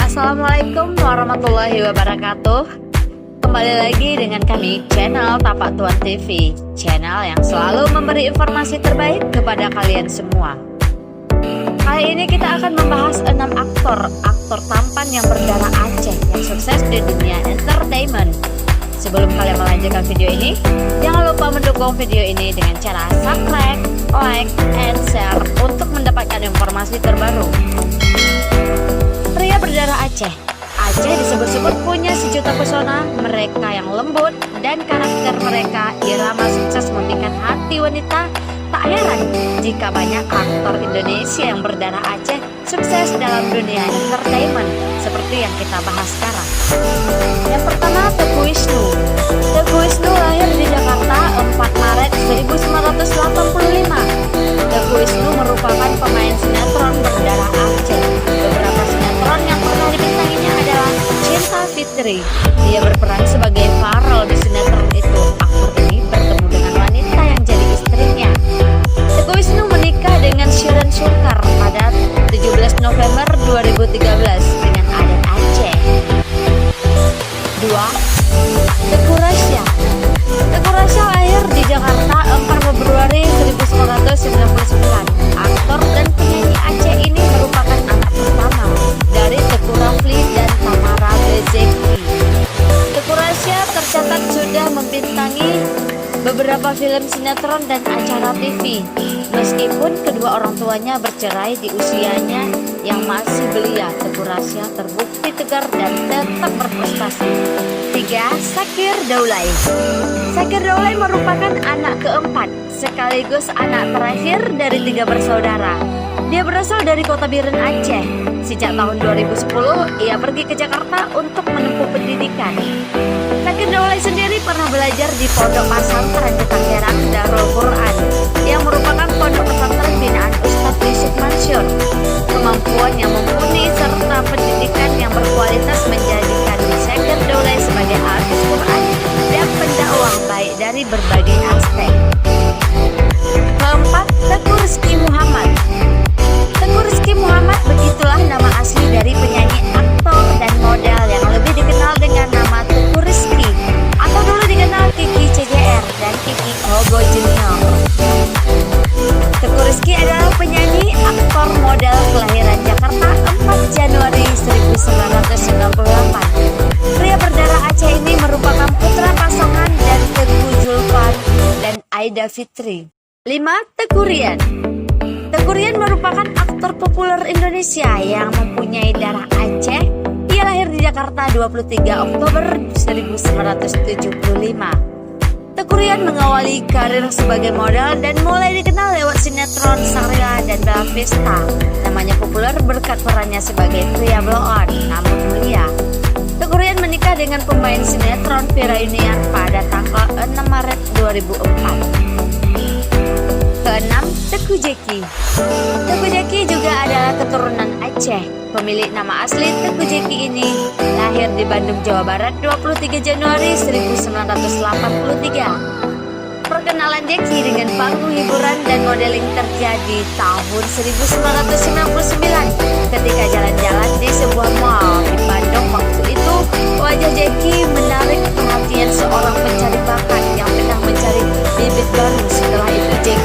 Assalamualaikum warahmatullahi wabarakatuh. Kembali lagi dengan kami, channel Tapak Tuan TV, channel yang selalu memberi informasi terbaik kepada kalian semua. Kali ini kita akan membahas 6 aktor tampan yang berdarah Aceh yang sukses di dunia entertainment. Sebelum kalian melanjutkan video ini, jangan lupa mendukung video ini dengan cara subscribe, like, and share untuk mendapatkan informasi terbaru. Pria berdarah Aceh. Aceh disebut-sebut punya sejuta pesona, mereka yang lembut dan karakter mereka irama sukses memikat hati wanita. Tak heran jika banyak aktor Indonesia yang berdarah Aceh sukses dalam dunia entertainment seperti yang kita bahas sekarang. Yang pertama, Teuku Wisnu. Teuku Wisnu lahir di Jakarta 4 Maret 1985. Teuku Wisnu merupakan pemain sinetron berdarah Aceh. Beberapa sinetron yang pernah dibintanginya adalah Cinta Fitri. Dia berperan sebagai Farel di sinetron itu. Aktor ini bertemu dengan wanita yang jadi istrinya. Teuku Wisnu menikah dengan Shirin Sungkar pada 17 November 2013 dengan adat Aceh. 2. Teuku Rasya. Teuku Rasya lahir di Jakarta 4 Februari 1999. Aktor dan penyanyi Aceh ini merupakan anak pertama dari Teuku Rafli dan Tamara Bezeki. Teuku Rasya tercatat sudah membintangi beberapa film sinetron dan acara TV. Meskipun kedua orang tuanya bercerai di usianya yang masih belia, Teuku Rasya terbukti tegar dan tetap berprestasi. 3. Zakir Daulay. Zakir Daulay merupakan anak keempat sekaligus anak terakhir dari 3 bersaudara. Dia berasal dari Kota Biren, Aceh. Sejak tahun 2010, ia pergi ke Jakarta untuk menempuh pendidikan. Zakir Daulay sendiri pernah belajar di Pondok Pesantren di Tangerang Darul Quran yang merupakan pondok pesantren binaan Ustadz Yusuf Mansur. Kemampuan yang mumpuni serta pendidikan yang berkualitas menjadikan Zakir Daulay sebagai artis Quran dan pendakwah baik dari berbagai aspek. Keempat, Teuku Rizky Muhammad. Teuku Rizky Muhammad begitulah nama asli dari penyanyi, aktor, dan model yang lebih dikenal dengan nama Teuku Rizky atau dulu dikenal Kiki CJR dan Kiki Cowboy Junior. Teuku Rizky adalah penyanyi, aktor, model kelahiran Jakarta 4 Januari 1998. Pria berdarah Aceh ini merupakan putra pasangan dan Teuku Zulfan dan Aida Fitri. 5. Teuku Ryan. Teuku Ryan merupakan aktor populer Indonesia yang mempunyai darah Aceh. Ia lahir di Jakarta 23 Oktober 1975. Teuku Ryan mengawali karir sebagai model dan mulai dikenal lewat sinetron Sarila dan Bella Vista. Namanya populer berkat perannya sebagai pria blow-on namun mulia. Teuku Ryan menikah dengan pemain sinetron Vira Yuniar pada tanggal 6 Maret 2004. Keenam, Teuku Jeki. Teuku Jeki juga adalah keturunan Aceh. Pemilik nama asli Teuku Jeki ini lahir di Bandung, Jawa Barat 23 Januari 1983. Perkenalan Jeki dengan panggung hiburan dan modeling terjadi tahun 1999 ketika jalan-jalan di sebuah mall di Bandung. Waktu itu wajah Jeki menarik perhatian seorang pencari bakat yang tengah mencari bibit baru. Setelah itu Jeki